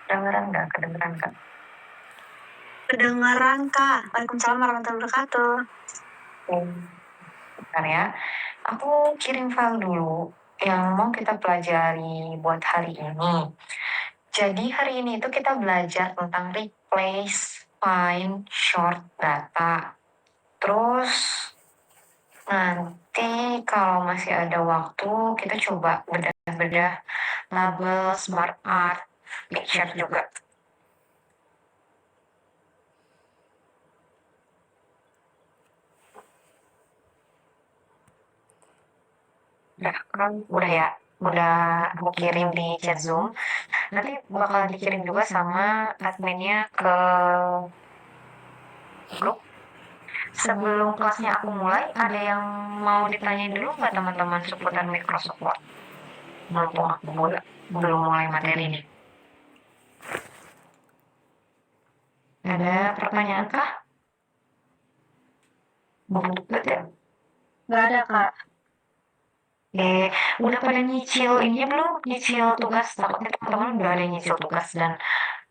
Kedengeran nggak? Kedengeran nggak? Kedengeran, Kak. Waalaikumsalam warahmatullahi wabarakatuh. Bentar ya. Aku kirim file dulu yang mau kita pelajari buat hari ini. Jadi hari ini itu kita belajar tentang replace, find, short data. Terus nanti kalau masih ada waktu, kita coba bedah-bedah label, smart art, picture juga. Udah ya, udah aku kirim di chat Zoom. Nanti bakal dikirim juga sama adminnya ke grup. Sebelum kelasnya aku mulai, ada yang mau ditanyain dulu nggak teman-teman seputar Microsoft Word? Mumpung aku belum mulai materi ini. Ada pertanyaan kah? Ya? Nggak ada, Kak. Udah pada nyicil ini belum? Nyicil tugas, takutnya teman-teman udah ada yang nyicil tugas dan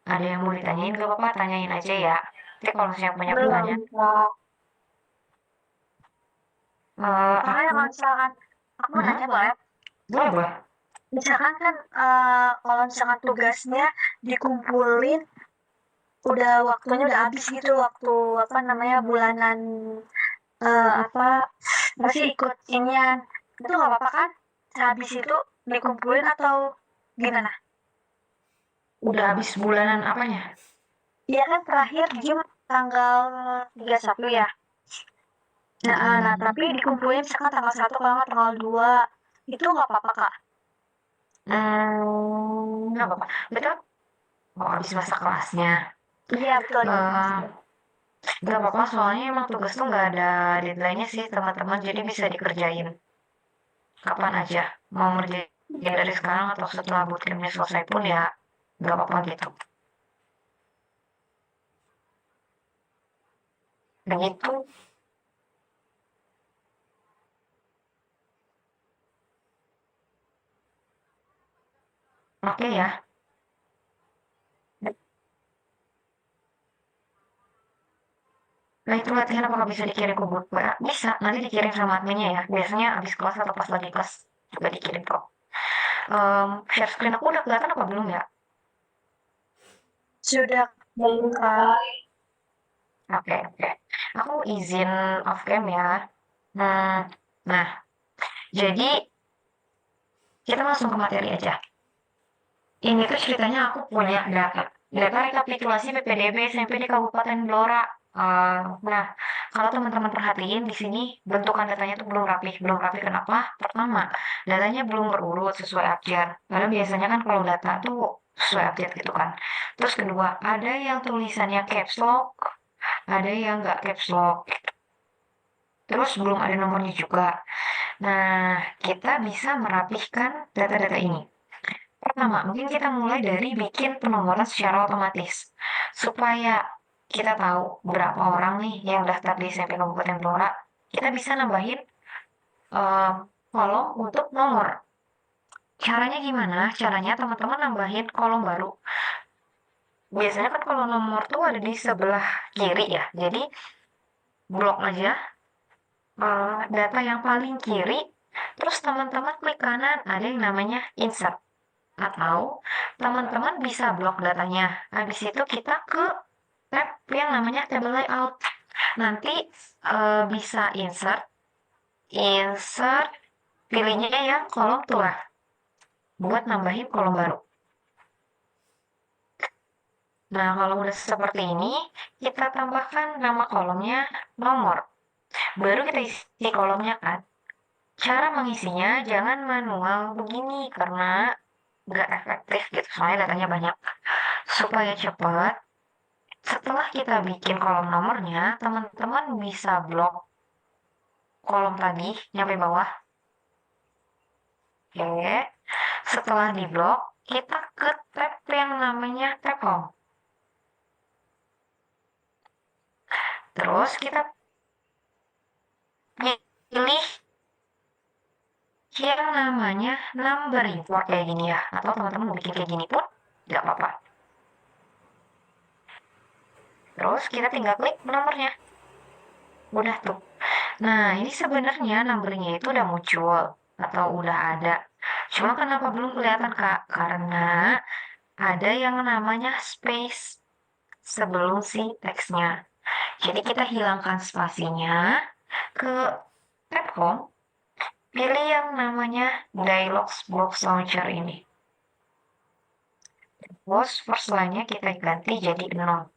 ada yang mau ditanyain, gak apa-apa, tanyain aja ya. Nanti kalau misalnya punya pertanyaan, Kak. Makanya aku, kalau misalkan aku mau nanya boleh? boleh boleh. Misalkan kan kalau misalkan tugasnya dikumpulin udah waktunya udah habis gitu waktu apa namanya bulanan apa masih ikut inian itu nggak apa-apa kan sehabis itu dikumpulin atau gimana? Udah habis bulanan apanya? Iya kan terakhir Jum tanggal 31 ya. Nah, tapi dikumpulin misalkan tanggal 1 kalau nggak tanggal 2 itu nggak apa-apa Kak? Nggak apa-apa. Betul? Mau habis masa kelasnya. Iya betul. Eh, nggak apa-apa, soalnya emang tugas tuh nggak ada deadline-nya sih teman-teman, jadi bisa dikerjain kapan aja. Mau ngerjain dari sekarang atau setelah bootcampnya selesai pun ya nggak apa-apa gitu. Begitu. Oke ya. Nah itu latihan apakah bisa dikirim ke grup WA? Bisa, nanti dikirim sama adminnya ya. Biasanya habis kelas atau pas lagi kelas juga dikirim kok. Share screen aku udah kelihatan apa belum ya? Sudah Kak. Oke, oke. Aku izin off cam ya. Nah, jadi kita langsung ke materi aja. Ini tuh ceritanya aku punya data rekapitulasi PPDB SMP di Kabupaten Blora. Nah, kalau teman-teman perhatiin di sini bentukan datanya tuh belum rapi. Belum rapi kenapa? Pertama, datanya belum berurut sesuai abjad. Karena biasanya kan kalau data tuh sesuai abjad gitu kan. Terus kedua, ada yang tulisannya caps lock, ada yang nggak caps lock. Terus belum ada nomornya juga. Nah, kita bisa merapihkan data-data ini. Pertama, mungkin kita mulai dari bikin penomoran secara otomatis. Supaya kita tahu berapa orang nih yang daftar di SMP Kabupaten Blora, kita bisa nambahin eh, kolom untuk nomor. Caranya gimana? Caranya teman-teman nambahin kolom baru. Biasanya kan kalau nomor tuh ada di sebelah kiri ya. Jadi blok aja data yang paling kiri, terus teman-teman klik kanan ada yang namanya insert. Atau teman-teman bisa blok datanya. Habis itu kita ke tab yang namanya table layout. Nanti bisa insert, insert, pilihnya yang kolom tulah buat nambahin kolom baru. Nah, kalau udah seperti ini, kita tambahkan nama kolomnya nomor. Baru kita isi kolomnya kan. Cara mengisinya jangan manual begini karena nggak efektif gitu, soalnya datanya banyak. Supaya cepat, setelah kita bikin kolom nomornya, teman-teman bisa blok kolom tadi nyampe bawah. Oke, setelah diblok, kita ke tab yang namanya tab home. Terus kita pilih yang namanya number import kayak gini ya. Atau teman-teman mau bikin kayak gini pun nggak apa-apa. Terus kita tinggal klik nomornya. Udah tuh. Nah, ini sebenarnya numbernya itu udah muncul atau udah ada. Cuma kenapa belum kelihatan, Kak? Karena ada yang namanya space sebelum si teksnya. Jadi kita hilangkan spasinya ke tab home, pilih yang namanya dialog box launcher ini. Terus first line-nya kita ganti jadi 0.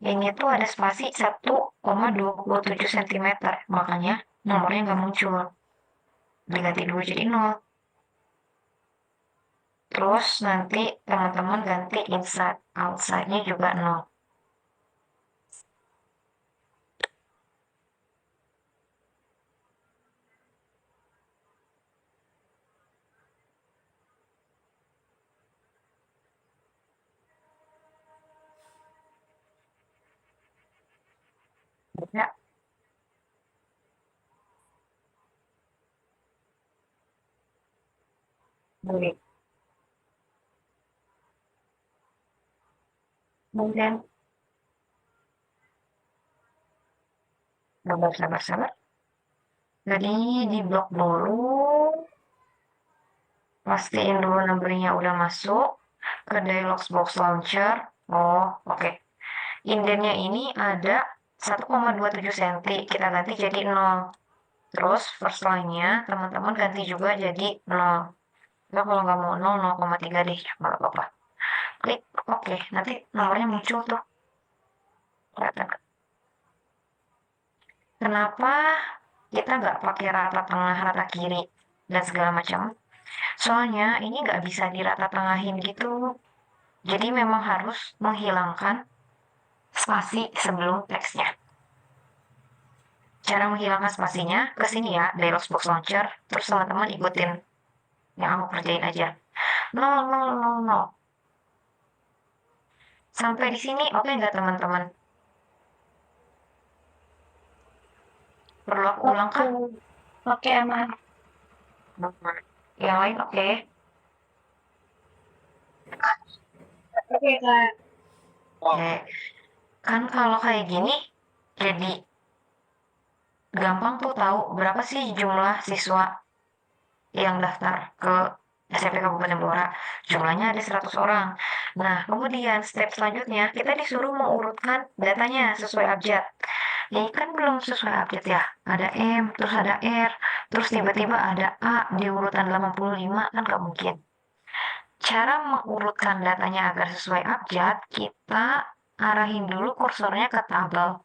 Ini tuh ada spasi 1,27 cm, makanya nomornya nggak muncul. Diganti dulu jadi 0. Terus nanti teman-teman ganti inside, outside-nya juga 0. Ya, boleh. Kemudian, sabar. Jadi di blok dulu, pastiin dulu numbernya udah masuk ke dialog box launcher. Oh, oke. Indennya ini ada 1,27 cm, kita ganti jadi 0. Terus first line-nya teman-teman ganti juga jadi 0. Nah, kalau nggak mau 0, 0,3 deh, nggak apa-apa. Klik oke, nanti nomornya muncul tuh. Kenapa kita nggak pakai rata tengah, rata kiri, dan segala macam? Soalnya ini nggak bisa dirata tengahin gitu. Jadi memang harus menghilangkan spasi sebelum teksnya. Cara menghilangkan spasinya ke sini ya, dialog box launcher, terus teman-teman ikutin yang aku kerjain aja. 0, 0, 0, 0. Sampai di sini oke nggak teman-teman? Perlu aku ulang kah? Oke, aman. Yang lain oke. Oke, Kak. Oke. Kan kalau kayak gini jadi gampang tuh tahu berapa sih jumlah siswa yang daftar ke SMP Kabupaten Blora. Jumlahnya ada 100 orang. Nah, kemudian step selanjutnya kita disuruh mengurutkan datanya sesuai abjad. Ini kan belum sesuai abjad ya. Ada M, terus ada R, terus tiba-tiba ada A di urutan 85, kan nggak mungkin. Cara mengurutkan datanya agar sesuai abjad, kita arahin dulu kursornya ke tabel.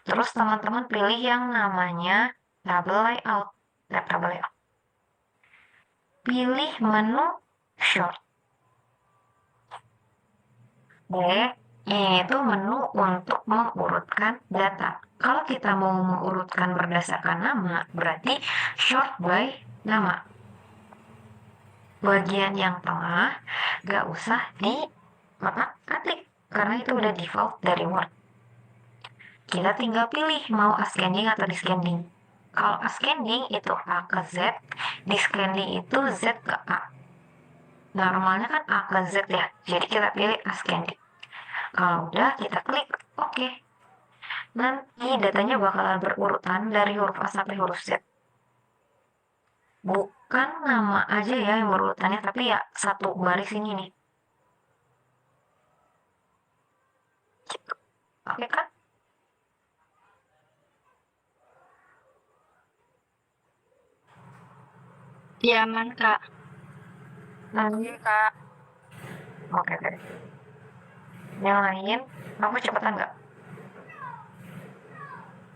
Terus teman-teman pilih yang namanya tabel layout. Tabel layout. Pilih menu short. Ini tuh menu untuk mengurutkan data. Kalau kita mau mengurutkan berdasarkan nama, berarti short by nama. Bagian yang tengah gak usah di ketik karena itu udah default dari Word. Kita tinggal pilih mau ascending atau descending. Kalau ascending itu A ke Z, descending itu Z ke A. Normalnya kan A ke Z ya, jadi kita pilih ascending. Kalau udah kita klik OK. Nanti datanya bakalan berurutan dari huruf A sampai huruf Z. Bukan nama aja ya yang berurutannya, tapi ya satu baris ini nih. Gitu. Oke kan? Iya, aman, Kak. Nanti Kak. Oke deh. Yang lain, kamu cepetan nggak?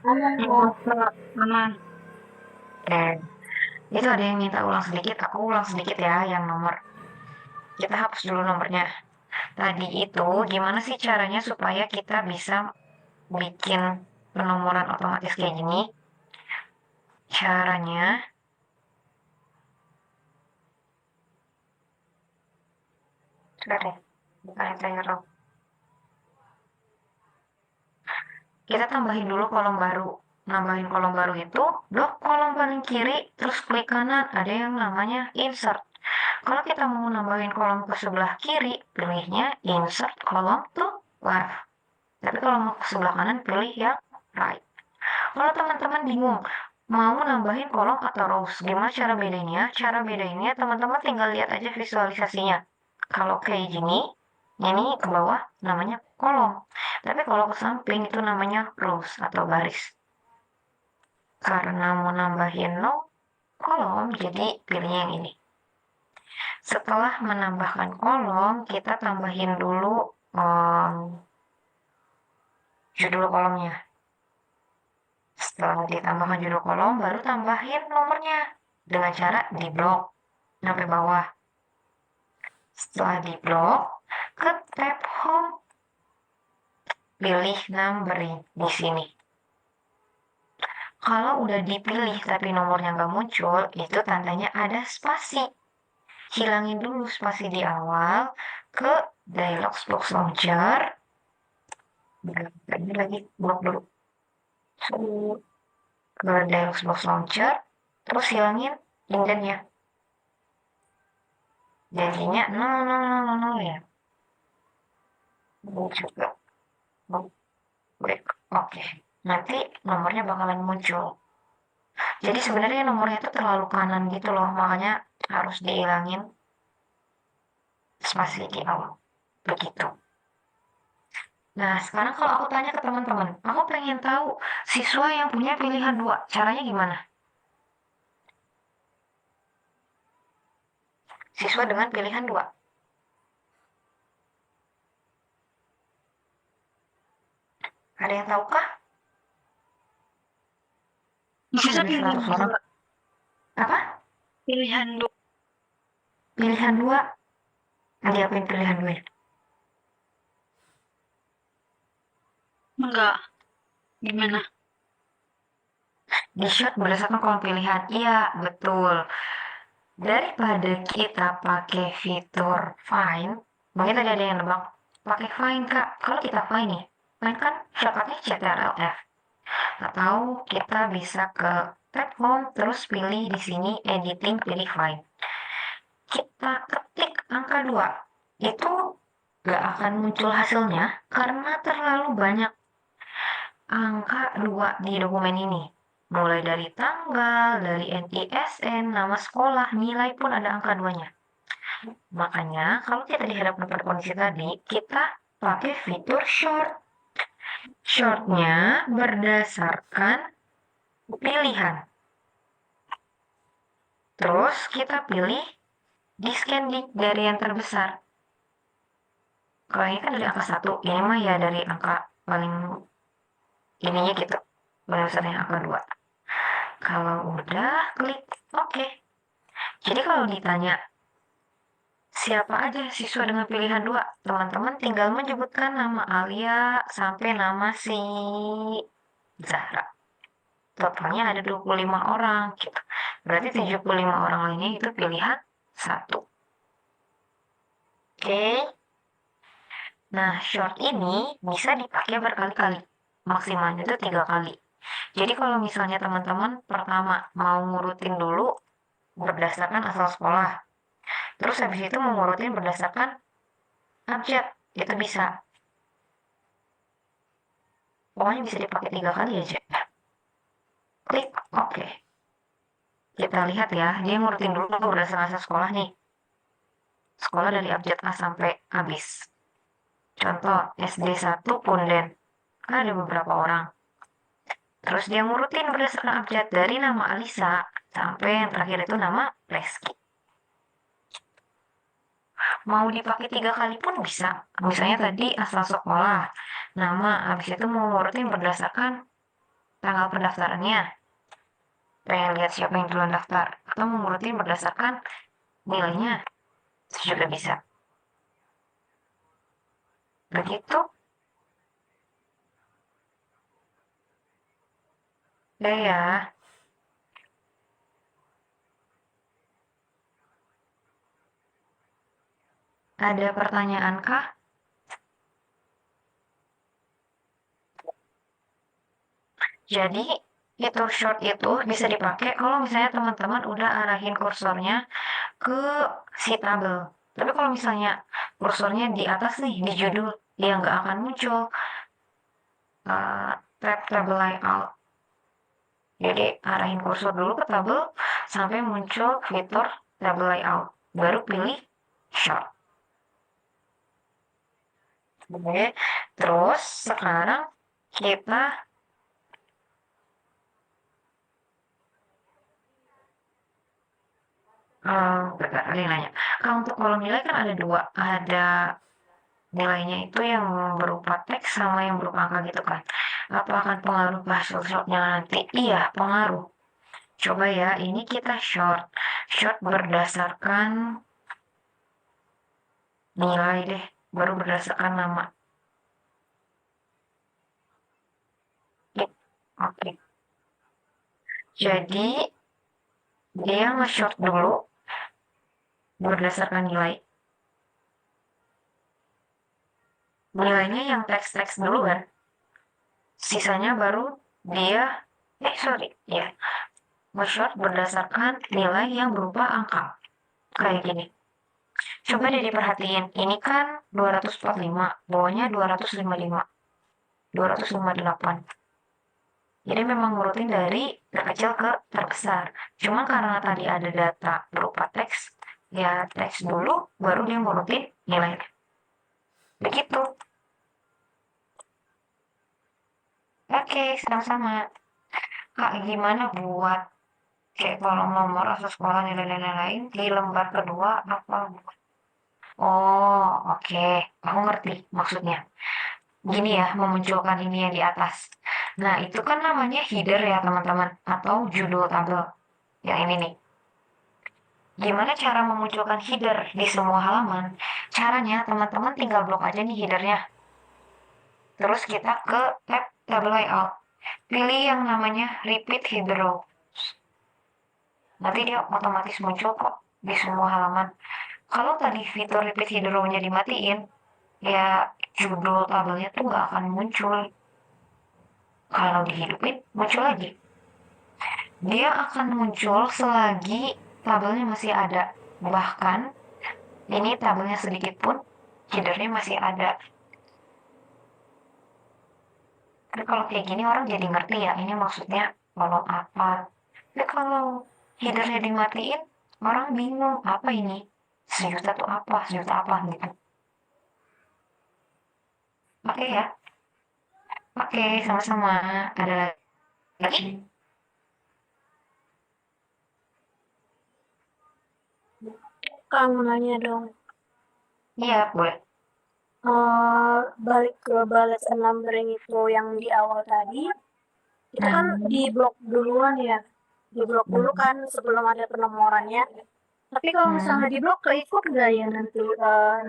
Aman, Kak. Aman. Oke. Itu ada yang minta ulang sedikit, aku ulang sedikit ya yang nomor. Kita hapus dulu nomornya. Tadi itu gimana sih caranya supaya kita bisa bikin penomoran otomatis kayak gini? Caranya, sudah deh, bukan yang kita tambahin dulu kolom baru. Nambahin kolom baru itu, blok kolom paling kiri, terus klik kanan, ada yang namanya insert. Kalau kita mau nambahin kolom ke sebelah kiri, pilihnya insert kolom to left. Tapi kalau mau ke sebelah kanan, pilih yang right. Kalau teman-teman bingung, mau nambahin kolom atau rows, gimana cara bedanya? Cara bedanya teman-teman tinggal lihat aja visualisasinya. Kalau kayak gini, ini ke bawah namanya kolom. Tapi kalau ke samping itu namanya rows atau baris. Karena mau nambahin no kolom, jadi pilih yang ini. Setelah menambahkan kolom, kita tambahin dulu judul kolomnya. Setelah ditambahkan judul kolom, baru tambahin nomornya dengan cara di blok sampai bawah. Setelah di blok, ke tab home, pilih numbering di sini. Kalau udah dipilih tapi nomornya nggak muncul, itu tandanya ada spasi. Hilangin dulu spasi di awal, ke dialog box launcher. Ini lagi blok dulu. Ke dialog box launcher, terus hilangin indennya. Jadinya 0000 ya. Ini juga break. Oke. Nanti nomornya bakalan muncul. Jadi sebenarnya nomornya itu terlalu kanan gitu loh, makanya harus dihilangin spasi di awal. Begitu. Nah, sekarang kalau aku tanya ke teman-teman, aku pengen tahu siswa yang punya pilihan 2, caranya gimana? Siswa dengan pilihan 2. Ada yang tahukah? Bisa Dari 100 orang. Apa? pilihan dua. Pilihan 2. Ada apa yang pilihan 2? Enggak. Gimana? Di shot berdasarkan kolom pilihan. Iya, betul. Daripada kita pakai fitur find, mungkin tadi ada yang nebak, pakai find kak. Kalau kita find nih, find kan shortcutnya CTRL-F. Atau kita bisa ke tab home, terus pilih di sini editing, pilih find. Kita ketik angka 2, itu gak akan muncul hasilnya karena terlalu banyak angka 2 di dokumen ini. Mulai dari tanggal, dari NISN, nama sekolah, nilai pun ada angka 2-nya. Makanya kalau kita dihadapkan pada kondisi tadi, kita pakai fitur short. Shortnya berdasarkan pilihan. Terus kita pilih descending dari yang terbesar. Kalau ini kan dari angka 1, ini mah ya dari angka paling ininya gitu. Paling besar yang angka 2. Kalau udah, klik OK. Jadi kalau ditanya siapa aja siswa dengan pilihan 2, teman-teman tinggal menyebutkan nama Alia sampai nama si Zahra. Totalnya ada 25 orang gitu. Berarti 75 orang lainnya itu pilihan 1. Oke. Nah, short ini bisa dipakai berkali-kali. Maksimalnya itu 3 kali. Jadi kalau misalnya teman-teman pertama mau ngurutin dulu berdasarkan asal sekolah. Terus habis itu mau ngurutin berdasarkan abjad, itu bisa. Pokoknya bisa dipakai 3 kali aja. Klik OK. Kita lihat ya, dia ngurutin dulu berdasarkan asal sekolah nih. Sekolah dari abjad A sampai habis. Contoh SD 1 Punden. Kan ada beberapa orang. Terus dia ngurutin berdasarkan abjad dari nama Alisa sampai yang terakhir itu nama Reski. Mau dipakai 3 kali pun bisa. Misalnya tadi asal sekolah, nama, habis itu mau ngurutin berdasarkan tanggal pendaftarannya. Pengen lihat siapa yang duluan daftar. Atau mau ngurutin berdasarkan nilainya. Itu juga bisa. Begitu. Udah ya. Ada pertanyaan kah? Jadi fitur short itu bisa dipakai kalau misalnya teman-teman udah arahin kursornya ke si tabel. Tapi kalau misalnya kursornya di atas nih, di judul, dia nggak akan muncul. tab table layout. Jadi arahin kursor dulu ke tabel sampai muncul fitur table layout. Baru pilih short. Oke, terus sekarang kita bentar, ada yang nanya. Kalau untuk kolom nilai kan ada dua, ada nilainya itu yang berupa teks sama yang berupa angka gitu kan. Apa akan pengaruh ke hasil shortnya nanti? Iya, pengaruh. Coba ya, ini kita short. Short berdasarkan nilai deh, baru berdasarkan nama. Oke. Jadi, dia nge-short dulu berdasarkan nilai. Nilainya yang teks-teks dulu kan. Sisanya baru dia, ya, nge-short berdasarkan nilai yang berupa angka. Kayak gini. Coba deh diperhatiin, ini kan 245, bawahnya 255, 258. Jadi memang ngurutin dari terkecil ke terbesar. Cuma karena tadi ada data berupa teks, ya teks dulu, baru dia ngurutin nilainya. Begitu. Oke, sama-sama. Kak, gimana buat kayak kolom nomor asal sekolah nilai-nilai lain di lembar kedua apa buat? Oh, oke. Aku ngerti maksudnya. Gini ya, memunculkan ini yang di atas. Nah, itu kan namanya header ya, teman-teman, atau judul tabel. Yang ini nih. Gimana cara memunculkan header di semua halaman? Caranya, teman-teman tinggal blok aja nih headernya. Terus kita ke tab table layout. Pilih yang namanya repeat header row. Nanti dia otomatis muncul kok di semua halaman. Kalau tadi fitur repeat header row-nya dimatiin, ya judul tabelnya tuh nggak akan muncul. Kalau dihidupin, muncul lagi. Dia akan muncul selagi tabelnya masih ada. Bahkan, ini tabelnya sedikit pun, headernya masih ada. Tapi kalau kayak gini orang jadi ngerti ya, ini maksudnya kolom apa. Tapi kalau headernya dimatiin, orang bingung, apa ini? Sejuta tuh apa? Sejuta apa gitu. Oke ya. Oke, sama-sama. Ada lagi? Kak, mau nanya dong. Iya, boleh. Balik ke balas numbering itu yang di awal tadi, itu kan di blok duluan ya. Di blok dulu kan sebelum ada penomorannya. Tapi kalau misalnya di blok keikut nggak ya nanti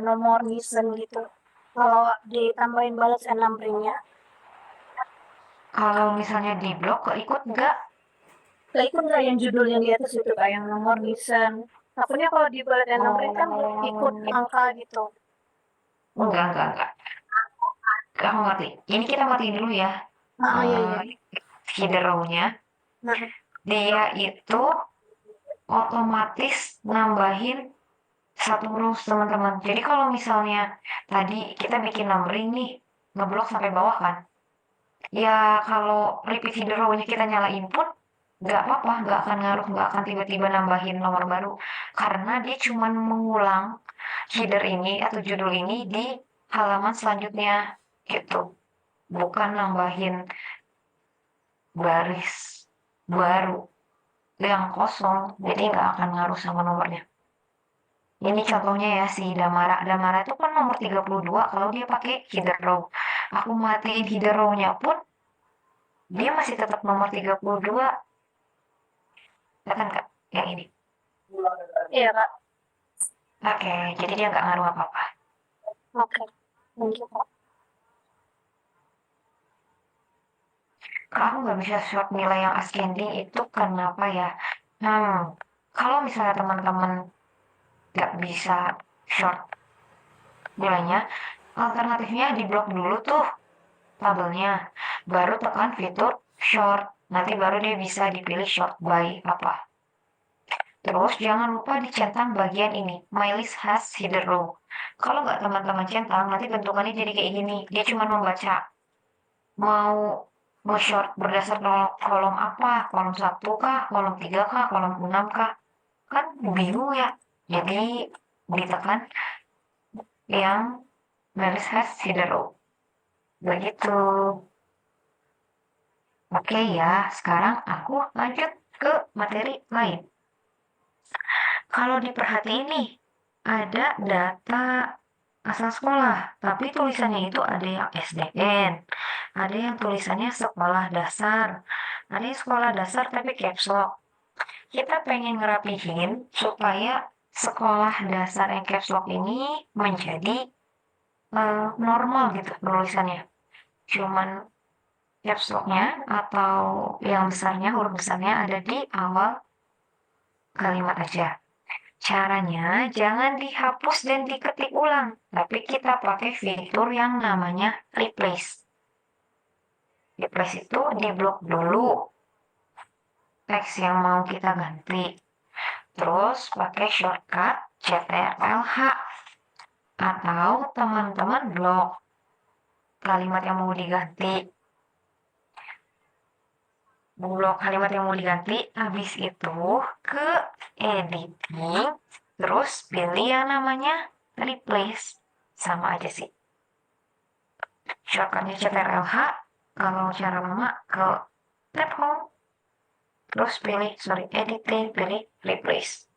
nomor listen gitu? Kalau ditambahin balas numberingnya, Kalau misalnya di blok keikut nggak? keikut nggak yang judul yang di atas itu kayak yang nomor listen? Takutnya kalau di balas numbering kan ikut angka gitu. Enggak. Kamu mati. Ini kita matiin dulu ya. Iya, iya. Header row-nya. Nah, Dia itu otomatis nambahin satu rows teman-teman. Jadi kalau misalnya tadi kita bikin numbering nih, ngeblok sampai bawah kan. Ya kalau repeat header row-nya kita nyalain pun nggak apa-apa, nggak akan ngaruh, nggak akan tiba-tiba nambahin nomor baru. Karena dia cuma mengulang header ini atau judul ini di halaman selanjutnya gitu. Bukan nambahin baris baru yang kosong, jadi nggak akan ngaruh sama nomornya. Ini contohnya ya si Damara. Damara itu kan nomor 32 kalau dia pakai header row. Aku matiin header row-nya pun dia masih tetap nomor 32. Kan Kak? Yang ini. iya Kak. Oke, jadi dia nggak ngaruh apa-apa. Oke. Thank you Kak. Kak, aku nggak bisa short nilai yang ascending itu kenapa ya? Kalau misalnya teman-teman nggak bisa short nilainya, alternatifnya di blok dulu tuh tabelnya, baru tekan fitur short, nanti baru dia bisa dipilih short by apa. Terus jangan lupa dicentang bagian ini, my list has header row. Kalau nggak teman-teman centang, nanti bentukannya jadi kayak gini, dia cuma membaca. mau nge-short berdasar kolom apa, kolom 1 kah, kolom 3 kah, kolom 6 kah, kan bingung ya. Jadi ditekan yang garis has row. Begitu. Oke ya, sekarang aku lanjut ke materi lain. Kalau diperhatiin nih, ada data asal sekolah, tapi tulisannya itu ada yang SDN, ada yang tulisannya sekolah dasar, ada yang sekolah dasar tapi caps lock. Kita pengen ngerapihin supaya sekolah dasar yang caps lock ini menjadi normal gitu tulisannya. Cuman caps lock-nya atau yang besarnya, huruf besarnya ada di awal kalimat aja. Caranya jangan dihapus dan diketik ulang, tapi kita pakai fitur yang namanya replace. Replace itu diblok dulu teks yang mau kita ganti. Terus pakai shortcut CTRL-H atau teman-teman blok kalimat yang mau diganti. Blok kalimat yang mau diganti, habis itu ke editing, terus pilih yang namanya replace. Sama aja sih. Shortcutnya CTRL-H, kalau cara lama ke tab home, terus pilih, editing, pilih replace.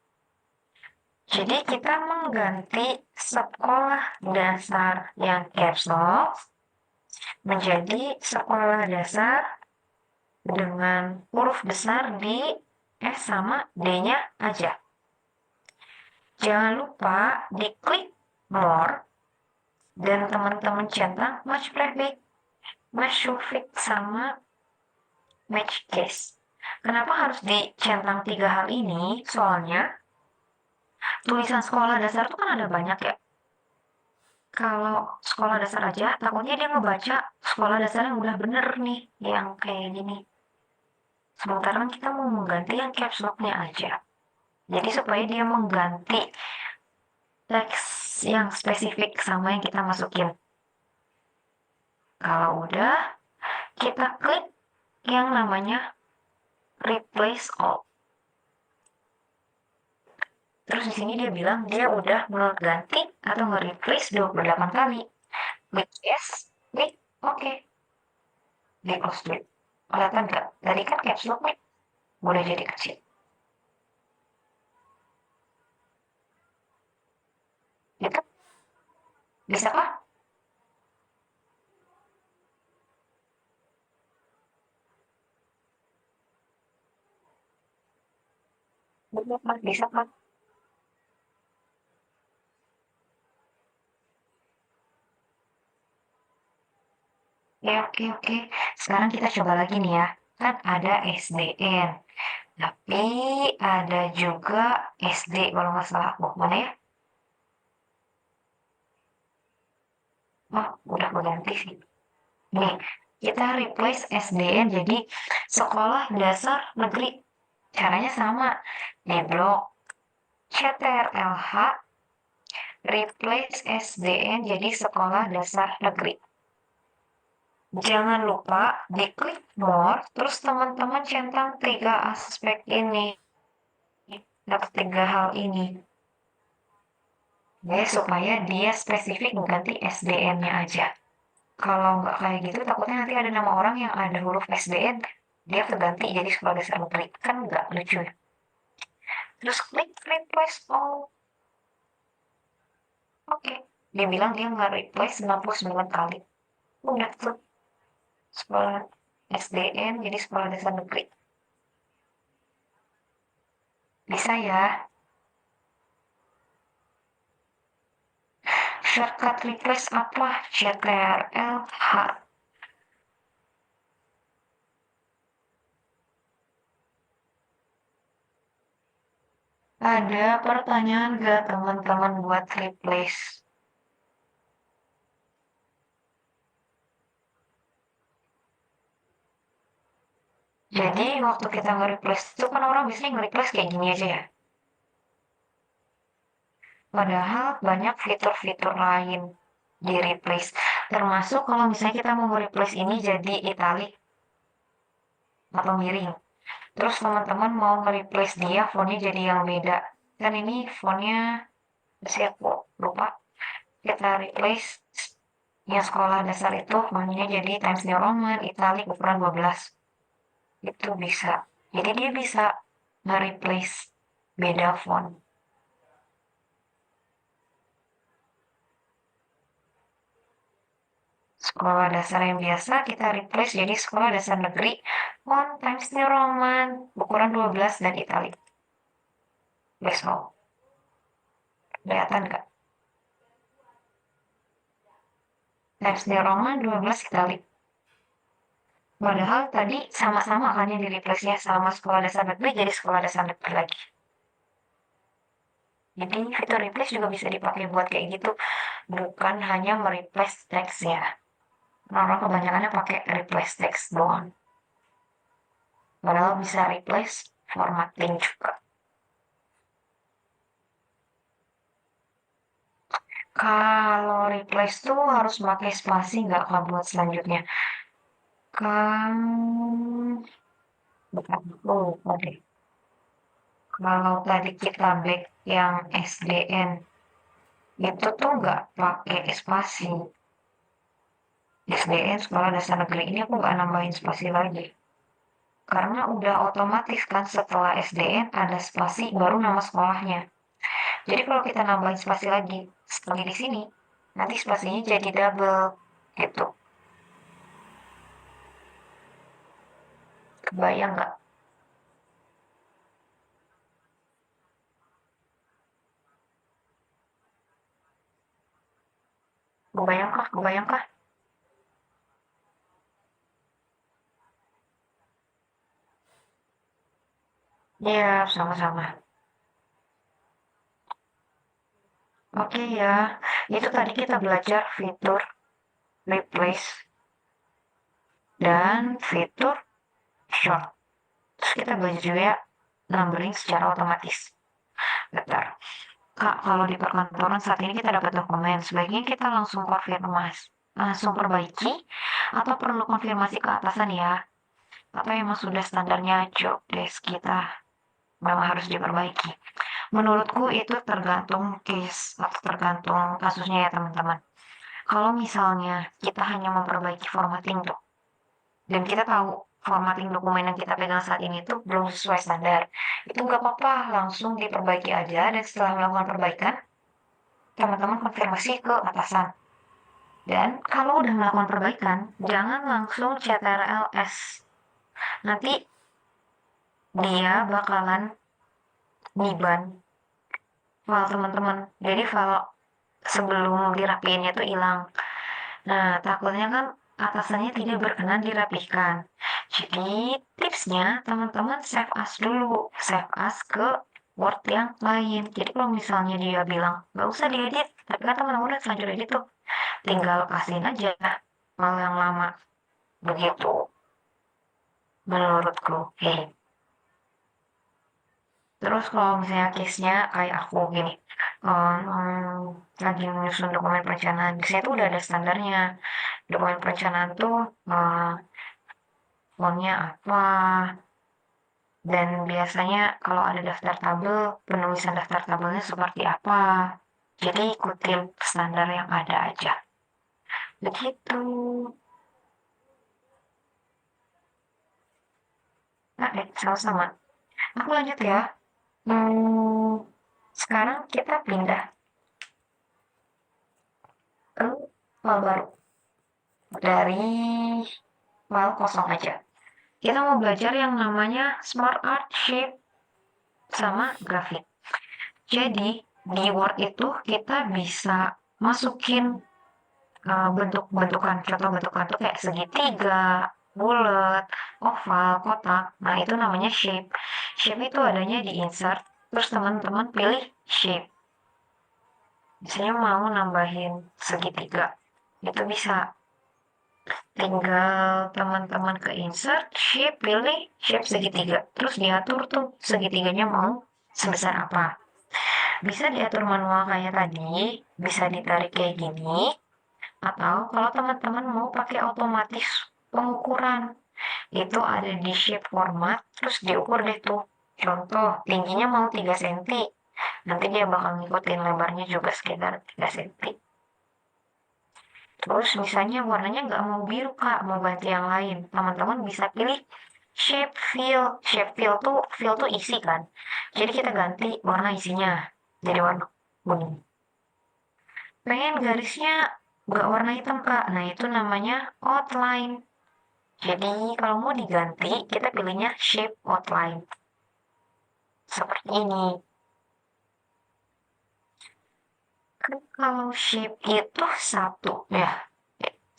Jadi kita mengganti sekolah dasar yang caps lock menjadi sekolah dasar dengan huruf besar di S sama D-nya aja. Jangan lupa diklik more dan teman-teman centang match playback, match suffix sama match case. Kenapa harus dicentang 3 hal ini? Soalnya tulisan sekolah dasar itu kan ada banyak ya. Kalau sekolah dasar aja, takutnya dia ngebaca sekolah dasar yang udah bener nih, yang kayak gini. Sementara kita mau mengganti yang caps lock-nya aja. Jadi supaya dia mengganti teks yang spesifik sama yang kita masukin. Kalau udah, kita klik yang namanya replace all. Terus di sini dia bilang dia udah mengganti atau nge-replace 28 kali. Klik yes, klik oke. Di close dulu. Kelihatan nggak? Tadi kan caps lock nih, boleh jadi kecil. Gitu? Bisa kah? Bisa kah? Oke. Sekarang kita coba lagi nih ya. Kan ada SDN. Tapi ada juga SD kalau nggak salah. Mana ya? Udah berganti sih. Nih, kita replace SDN jadi sekolah dasar negeri. Caranya sama. Di blok CTRL-H replace SDN jadi sekolah dasar negeri. Jangan lupa diklik more, terus teman-teman centang 3 aspek ini. Dapat 3 hal ini. Ya, supaya dia spesifik mengganti SDN-nya aja. Kalau nggak kayak gitu, takutnya nanti ada nama orang yang ada huruf SDN, dia terganti jadi sekolah dasar negeri. Kan nggak lucu ya. Terus klik replace all. Oke. Dia bilang dia nggak replace 99 kali. Udah tuh. Sekolah SDN jadi sekolah dasar negeri. Bisa ya. Shortcut replace apa? CTRL-H. Ada pertanyaan gak teman-teman buat replace? Jadi waktu kita nge-replace itu kan orang biasanya nge-replace kayak gini aja ya. Padahal banyak fitur-fitur lain di replace. Termasuk kalau misalnya kita mau replace ini jadi italic atau miring. Terus teman-teman mau nge-replace dia fontnya jadi yang beda. Kan ini fontnya, saya kok lupa. Kita replace yang sekolah dasar itu fontnya jadi Times New Roman, italic ukuran 12. Itu bisa. Jadi dia bisa nge-replace beda font. Sekolah dasar yang biasa kita replace jadi sekolah dasar negeri font Times New Roman ukuran 12 dan italic. Besok. Kelihatan nggak? Times New Roman 12 italic. Padahal tadi sama-sama kan yang di-replace-nya sama sekolah dasar negeri jadi sekolah dasar negeri lagi. Jadi fitur replace juga bisa dipakai buat kayak gitu, bukan hanya mereplace teks ya. Orang kebanyakannya pakai replace text doang. Padahal bisa replace formatting juga. Kalau replace tuh harus pakai spasi nggak kalau buat selanjutnya? Kan, bukan, lupa deh. Kalau tadi kita back yang SDN, itu tuh nggak pakai spasi. SDN sekolah dasar negeri ini aku nggak nambahin spasi lagi. Karena udah otomatis kan setelah SDN ada spasi baru nama sekolahnya. Jadi kalau kita nambahin spasi lagi setelah di sini, nanti spasinya jadi double gitu. Kebayang nggak? Kebayang kah? Kebayang kah? Iya, sama-sama. Oke ya, itu tadi kita belajar fitur replace dan fitur short. Terus kita belajar juga numbering secara otomatis. Bentar. Kak, kalau di perkantoran saat ini kita dapat dokumen, sebaiknya kita langsung konfirmasi, langsung perbaiki, atau perlu konfirmasi ke atasan ya? Atau emang sudah standarnya job desk kita memang harus diperbaiki? Menurutku itu tergantung case atau tergantung kasusnya ya teman-teman. Kalau misalnya kita hanya memperbaiki formatting tuh, dan kita tahu formatting dokumen yang kita pegang saat ini tuh belum sesuai standar, itu nggak apa-apa, langsung diperbaiki aja dan setelah melakukan perbaikan, teman-teman konfirmasi ke atasan. Dan kalau udah melakukan perbaikan, jangan langsung CTRL-S. Nanti dia bakalan niban file teman-teman. Jadi file sebelum dirapiinnya tuh hilang. Nah, takutnya kan atasannya tidak berkenan dirapihkan. Jadi, tipsnya teman-teman save as dulu. Save as ke Word yang lain. Jadi kalau misalnya dia bilang, nggak usah diedit, tapi kan teman-teman udah selanjutnya edit tuh. Tinggal kasihin aja file yang lama. Begitu, menurutku. Terus kalau misalnya case-nya kayak aku gini, lagi menyusun dokumen perencanaan, biasanya tuh udah ada standarnya. Dokumen perencanaan tuh fontnya apa, dan biasanya kalau ada daftar tabel, penulisan daftar tabelnya seperti apa. Jadi ikutin standar yang ada aja. Begitu. Nah, sama-sama. Aku lanjut ya. Sekarang kita pindah ke file baru. Dari file kosong aja. Kita mau belajar yang namanya Smart Art, Shape, sama Grafik. Jadi, di Word itu kita bisa masukin bentuk-bentukan. Contoh bentukan tuh kayak segitiga, bulat, oval, kotak. Nah, itu namanya shape. Shape itu adanya di insert, terus teman-teman pilih shape. Misalnya mau nambahin segitiga, itu bisa. Tinggal teman-teman ke insert, shape, pilih shape segitiga. Terus diatur tuh segitiganya mau sebesar apa. Bisa diatur manual kayak tadi, bisa ditarik kayak gini, Atau kalau teman-teman mau pakai otomatis pengukuran, itu ada di shape format, terus diukur deh tuh. Contoh, tingginya mau 3 cm, nanti dia bakal ngikutin lebarnya juga sekitar 3 cm. Terus misalnya warnanya nggak mau biru kak, mau ganti yang lain, teman-teman bisa pilih shape fill. Shape fill tuh isi kan. Jadi kita ganti warna isinya jadi warna kuning. Pengen garisnya nggak warna hitam kak, nah itu namanya outline. Jadi kalau mau diganti, kita pilihnya shape outline. Seperti ini. Kan kalau shape itu satu ya,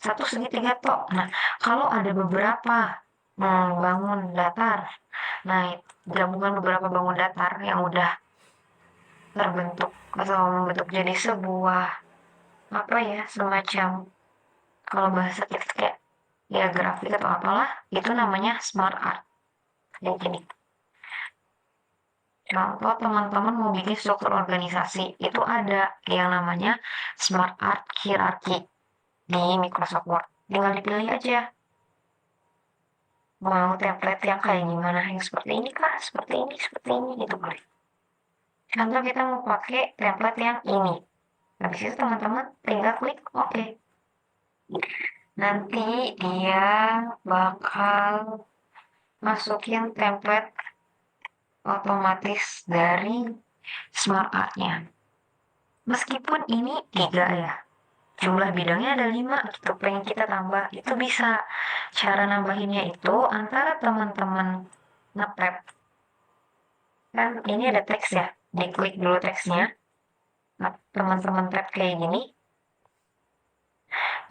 satu segitiga tok. Nah, kalau ada beberapa bangun datar, nah gabungan beberapa bangun datar yang udah terbentuk atau membentuk jadi sebuah apa ya, semacam kalau bahasa kita kayak ya grafik atau apalah, itu namanya smart art. Kayak gini. Contoh teman-teman mau bikin struktur organisasi, itu ada yang namanya smart art hierarchy di Microsoft Word. Tinggal dipilih aja. Mau template yang kayak gimana? Yang seperti ini kah? Seperti ini, itu boleh. Contoh kita mau pakai template yang ini. Habis itu teman-teman tinggal klik OK. Nanti dia bakal masukin template otomatis dari Smart Art-nya. Meskipun ini 3 ya, jumlah bidangnya ada 5 gitu, pengen kita tambah, itu bisa. Cara nambahinnya itu antara teman-teman nge-tap, kan ini ada teks ya, diklik dulu teksnya, nah, teman-teman tap kayak gini,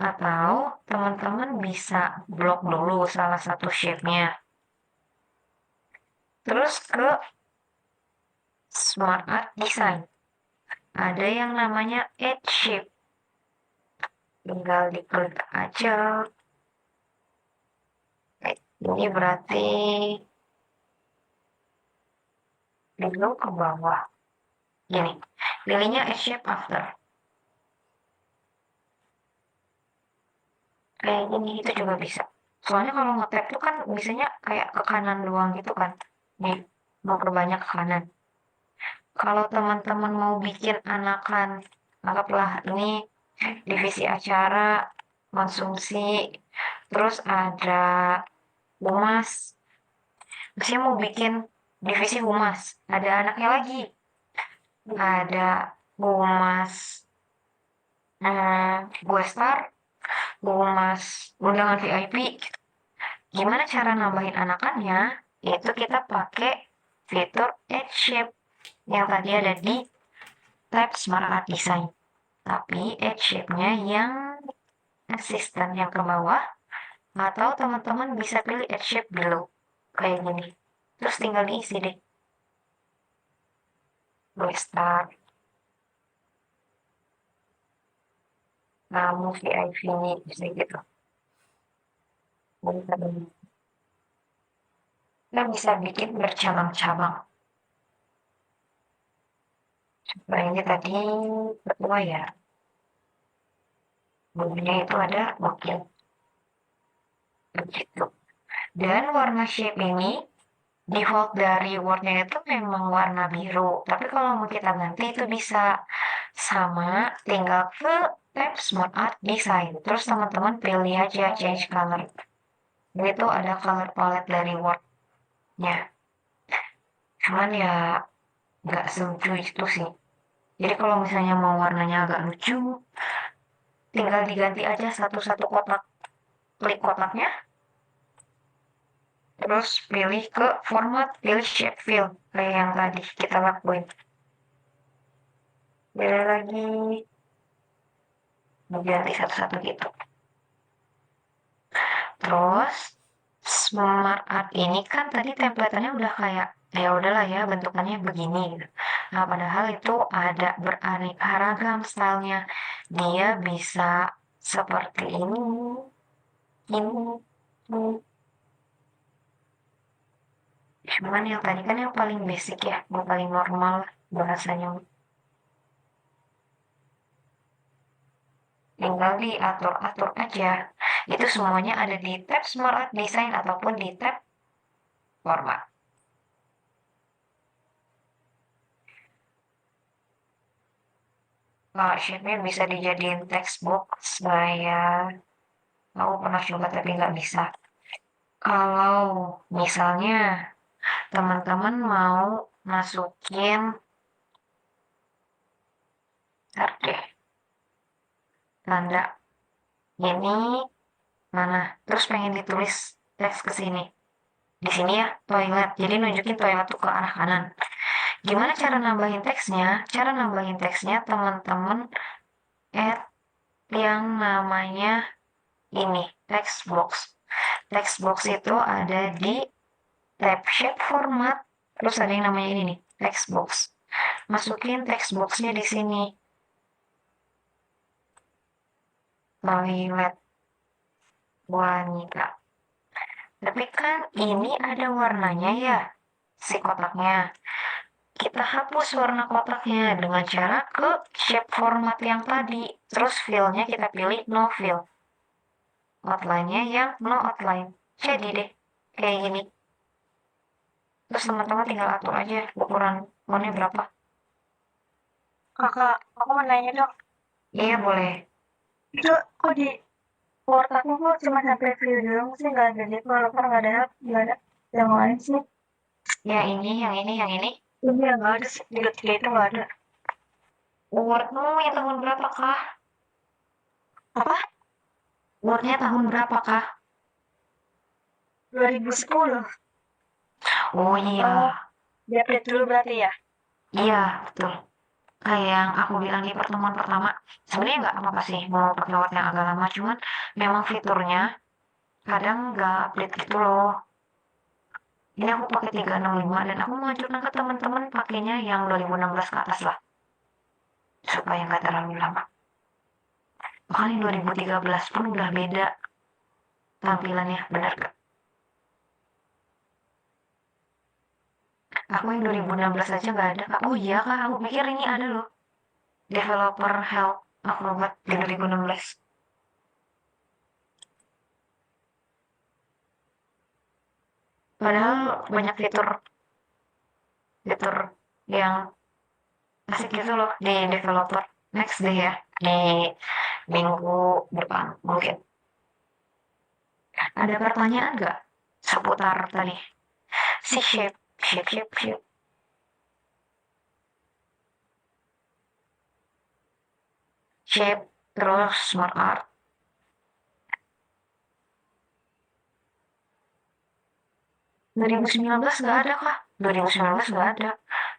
atau teman-teman bisa blok dulu salah satu shape-nya, terus ke Smart Art Design. Ada yang namanya Add Shape. Tinggal diklik aja. Ini berarti dulu ke bawah. Gini, pilihnya Add Shape After. Kayak gini itu juga bisa. Soalnya kalau nge-tap tuh kan biasanya kayak ke kanan doang gitu kan. Nih, mau perbanyak ke kanan. Kalau teman-teman mau bikin anakan, anggaplah ini divisi acara, konsumsi, terus ada humas. Misalnya mau bikin divisi humas, ada anaknya lagi. Ada humas gue star, humas undangan VIP. Gimana cara nambahin anakannya? Itu kita pakai fitur Add Shape yang tadi ada di tab Smart Art Design. Tapi Add Shape-nya yang asisten yang ke bawah, atau teman-teman bisa pilih Add Shape below. Kayak gini. Terus tinggal diisi deh. Gue start. Kamu VIP bisa gitu. Kita bisa bikin bercabang-cabang. Supaya ini tadi ketua ya. Bumbunya itu ada wakil. Begitu. Dan warna shape ini default dari Word-nya itu memang warna biru. Tapi kalau mau kita ganti itu bisa. Sama, tinggal ke tab Smart Art Design. Terus teman-teman pilih aja change color. Itu ada color palette dari Word-nya. Cuman ya nggak selucu itu sih. Jadi kalau misalnya mau warnanya agak lucu, tinggal diganti aja satu-satu kotak. Klik kotaknya, terus pilih ke format, pilih shape fill kayak yang tadi kita lakuin. Pilih lagi, diganti satu-satu gitu. Terus Smart Art ini kan tadi template-nya udah kayak ya udahlah ya bentukannya begini gitu. Nah, padahal itu ada beraneka ragam stylenya. Dia bisa seperti ini. Cuman yang tadi kan yang paling basic ya, yang paling normal bahasanya. tinggal diatur-atur aja. Itu semuanya ada di tab Smart Art Design ataupun di tab Format. Nah, shape-nya bisa dijadiin textbook. Aku pernah coba tapi nggak bisa. Kalau misalnya teman-teman mau masukin, ntar deh, tanda ini mana, terus pengen ditulis teks ke sini. Di sini ya, toilet. Jadi nunjukin toilet tuh ke arah kanan. Gimana cara nambahin teksnya? Cara nambahin teksnya teman-teman add yang namanya ini, text box. Text box itu ada di tab shape format, terus ada yang namanya ini nih, text box. Masukin text boxnya di sini. Toilet wanita. Tapi kan ini ada warnanya ya, si kotaknya. Kita hapus warna kotaknya dengan cara ke shape format yang tadi. Terus fill-nya kita pilih no fill. Outline-nya yang no outline. Jadi deh, kayak gini. Terus teman-teman tinggal atur aja ukuran fontnya berapa. Kakak, aku mau nanya dong, Iya boleh. itu kok di Word aku kok cuma sampai view doang sih, nggak ada developer, nggak ada yang lain sih. Ya ini, yang ini, yang ini. Ini yang nggak ada sih, di ketiga itu nggak ada. Wordmu yang tahun berapa kah? Apa? Wordnya tahun berapa kah? 2010. Oh iya, Oh, di update dulu berarti ya? iya betul. Kayak yang aku bilang di pertemuan pertama, sebenarnya nggak apa-apa sih mau pakai Word yang agak lama, cuman memang fiturnya kadang nggak update gitu loh. Ini aku pakai 365 dan aku menganjurkan ke teman-teman pakainya yang 2016 ke atas lah, supaya nggak terlalu lama. Bahkan yang 2013 pun udah beda tampilannya, bener gak? Aku yang 2016 aja nggak ada kak. Oh iya kak, aku pikir ini ada loh. Developer help Acrobat di 2016. Padahal banyak fitur yang asik gitu loh di developer. Next deh ya, di minggu depan mungkin. Ada pertanyaan nggak seputar tadi? Si shape. Shape, terus smart art. 2019 nggak ada kah? 2019 nggak ada.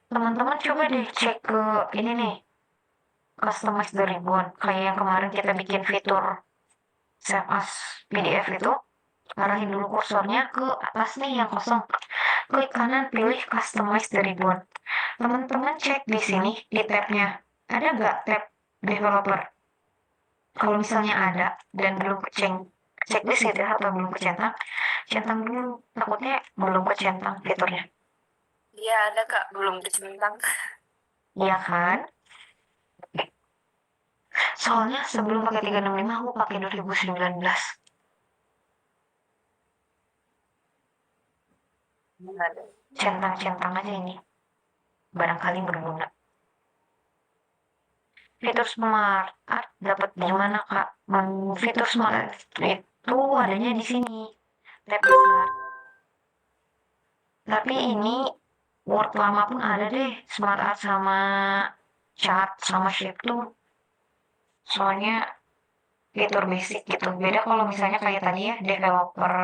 Teman-teman coba deh cek ke ini nih, customize the ribbon. Kayak yang kemarin kita bikin fitur save as PDF itu. Arahin dulu kursornya ke atas nih yang kosong. Klik kanan, pilih customize the ribbon. Teman-teman cek di sini, di tabnya. Ada nggak tab developer? Kalau misalnya ada dan belum checklist gitu ya, atau belum kecentang, centang dulu. Takutnya belum kecentang fiturnya. Iya ada kak, belum kecentang. Iya kan? Soalnya sebelum pakai 365 aku pakai 2019. Centang-centang aja ini. Barangkali berguna. Fitur Smart Art dapat di mana kak? Fitur Smart Art itu adanya di sini. Tab Smart. Tapi ini Word lama pun ada deh. Smart Art sama chart sama shape tuh. Soalnya fitur basic gitu. Beda kalau misalnya kayak tadi ya, developer,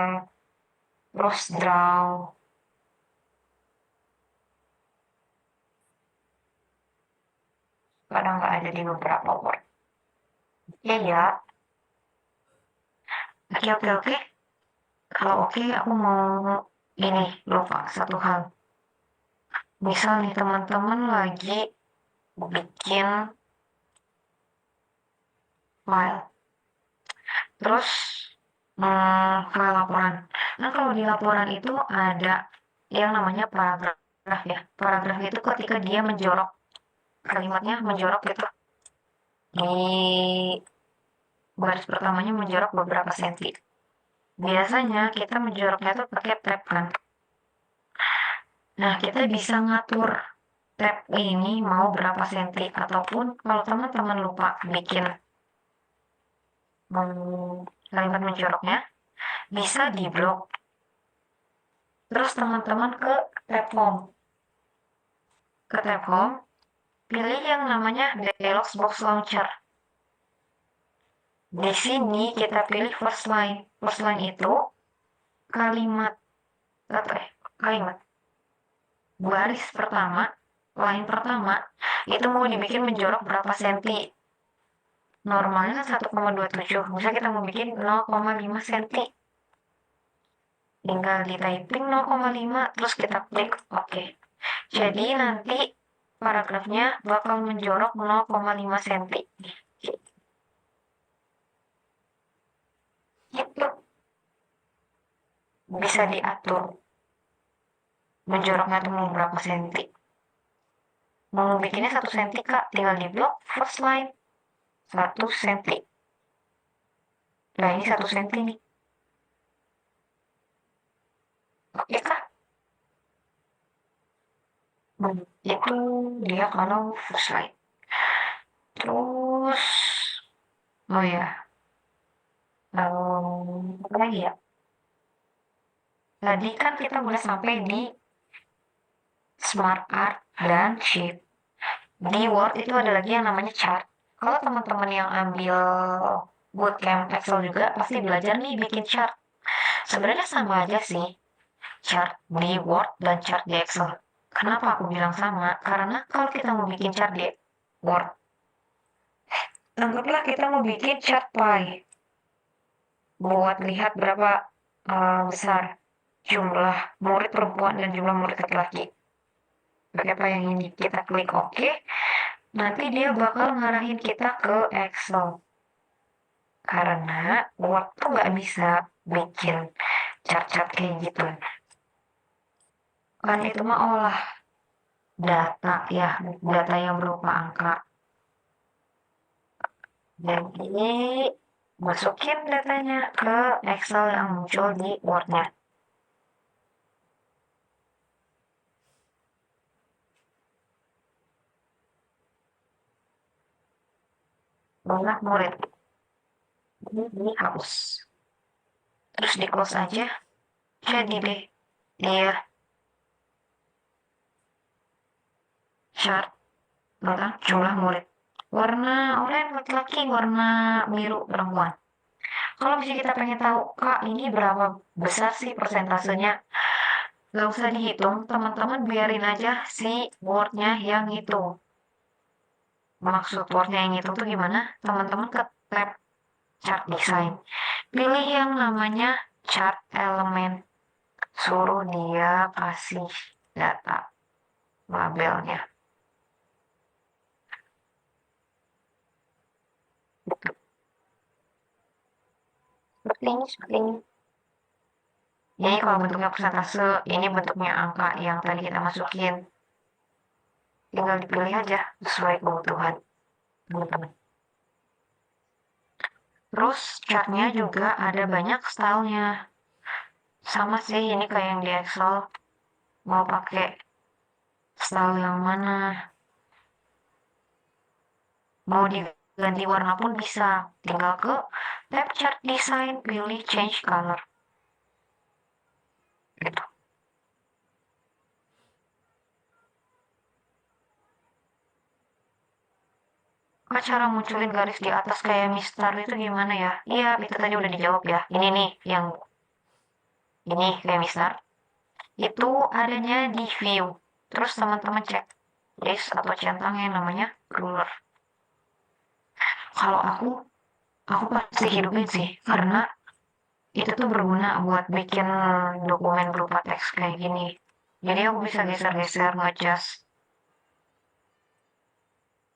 terus draw. Kadang nggak ada di beberapa Word. Iya ya. Oke. Kalau oke, aku mau ini lupa satu hal. Misal nih teman-teman lagi bikin file, terus file laporan. Nah kalau di laporan itu ada yang namanya paragraf ya. Paragraf itu ketika dia menjorok kalimatnya menjorok gitu di Baris pertamanya menjorok beberapa senti. Biasanya kita menjoroknya tuh pakai tab kan. Nah, kita bisa ngatur tab ini mau berapa senti, ataupun kalau teman-teman lupa bikin kalimat menjoroknya, bisa di blok. Terus teman-teman ke tab home. Ke tab home, pilih yang namanya dialog box launcher. Di sini kita pilih first line. First line itu kalimat kalimat baris pertama, line pertama itu mau dibikin menjorok berapa senti. Normalnya kan 1,27, bisa kita mau bikin 0,5 senti. Tinggal di typing 0,5 terus kita klik OK. Jadi nanti paragrafnya bakal menjorok 0,5 senti. Itu bisa diatur menjoroknya tuh mau berapa senti. Mau bikinnya 1 senti kak, tinggal di blok first line 1 senti. Nah ini 1 senti nih. Oke kak? Itu dia kalau first line. Terus, oh ya, apa lagi ya? Tadi kan kita udah sampai di Smart Art dan Shape. Di Word itu ada lagi yang namanya chart. Kalau teman-teman yang ambil bootcamp Excel juga pasti belajar nih bikin chart. Sebenarnya sama aja sih, chart di Word dan chart di Excel. Kenapa aku bilang sama? Karena kalau kita mau bikin chart di Word, anggaplah kita mau bikin chart pie buat lihat berapa besar jumlah murid perempuan dan jumlah murid laki-laki. Pakai apa yang ini? Kita klik OK. Nanti dia bakal ngarahin kita ke Excel. Karena Word tuh nggak bisa bikin chart-chart kayak gitu. Kan itu mah olah data ya, data yang berupa angka. Jadi masukin datanya ke Excel yang muncul di Word-nya. Jumlah murid. Ini dihapus. Terus di close aja. Jadi deh dia chart tentang jumlah murid. Warna oranye laki-laki, warna biru perempuan. Kalau misalnya kita pengen tahu, Kak, ini berapa besar sih persentasenya? Gak usah dihitung, teman-teman biarin aja si Word-nya yang itu. Maksud Word-nya yang itu tuh gimana? Teman-teman ke tab chart design. Pilih yang namanya chart element. Suruh dia kasih data labelnya. Seperti ini. Jadi kalau bentuknya persentase, ini bentuknya angka yang tadi kita masukin. Tinggal dipilih aja sesuai kebutuhan teman-teman. Terus chartnya juga ada banyak stylenya. Sama sih ini kayak yang di Excel. Mau pakai style yang mana? Mau diganti warna pun bisa. Tinggal ke tab chart design, pilih change color. Gitu. Cara munculin garis di atas kayak mistar itu gimana ya? Iya, itu tadi udah dijawab ya. Ini nih yang ini kayak mistar. Itu adanya di view. Terus teman-teman cek list atau centang yang namanya ruler. Kalau aku pasti hidupin sih karena itu tuh berguna buat bikin dokumen berupa teks kayak gini. Jadi aku bisa geser-geser nge-adjust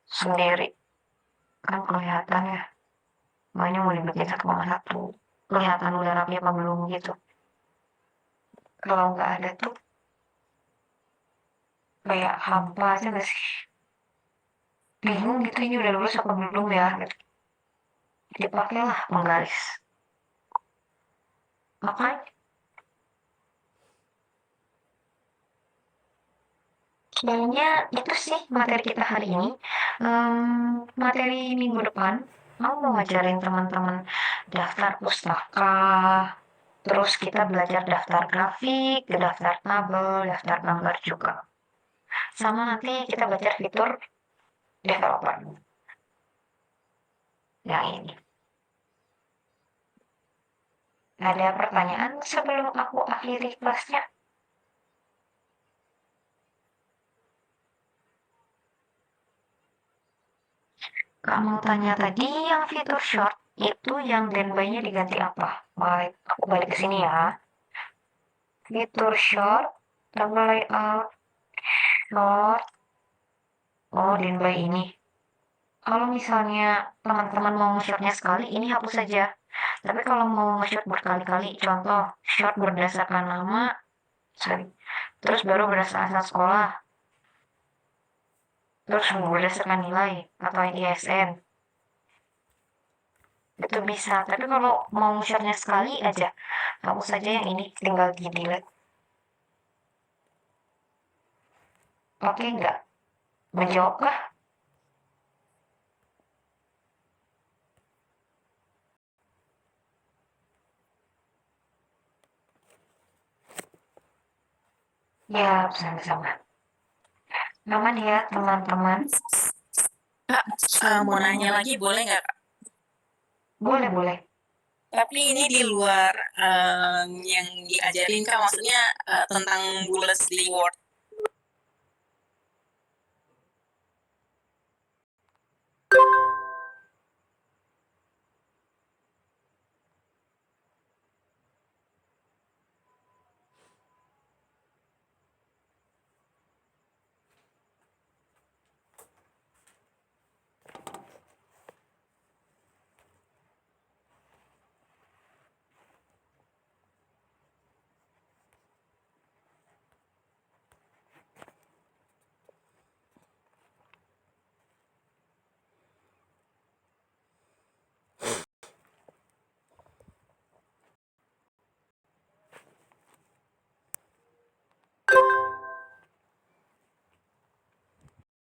sendiri. Kan kelihatan ya. Makanya mau dibikin 1,1. Kelihatan udah rapi apa belum gitu. Kalau nggak ada tuh kayak hampa aja gak sih? Bingung gitu ini udah lulus apa belum ya gitu. dipakailah penggaris. Oke? Kayaknya itu sih materi kita hari ini. Materi minggu depan, aku mau ngajarin teman-teman daftar pustaka, terus kita belajar daftar grafik, daftar tabel, daftar gambar juga. Sama nanti kita belajar fitur developer. Yang ini. Ada pertanyaan sebelum aku akhiri kelasnya? Kamu tanya tadi yang fitur short itu yang standby-nya diganti apa? Baik, aku balik ke sini ya. Fitur short, tanggal layout, short. Oh, standby ini. Kalau misalnya teman-teman mau nge-shotnya sekali, ini hapus saja. Tapi kalau mau nge-shot berkali-kali, contoh, shot berdasarkan nama, sorry, terus baru berdasarkan sekolah, terus berdasarkan nilai atau ISN, itu bisa. Tapi kalau mau shotnya sekali aja, hapus saja yang ini, tinggal di delete. Oke nggak? Menjawabkah? Ya, sama-sama. Aman ya, teman-teman? Kak, mau nanya lagi boleh nggak, Kak? Boleh, boleh. Tapi ini di luar yang diajarin, Kak, maksudnya tentang bullets di Word.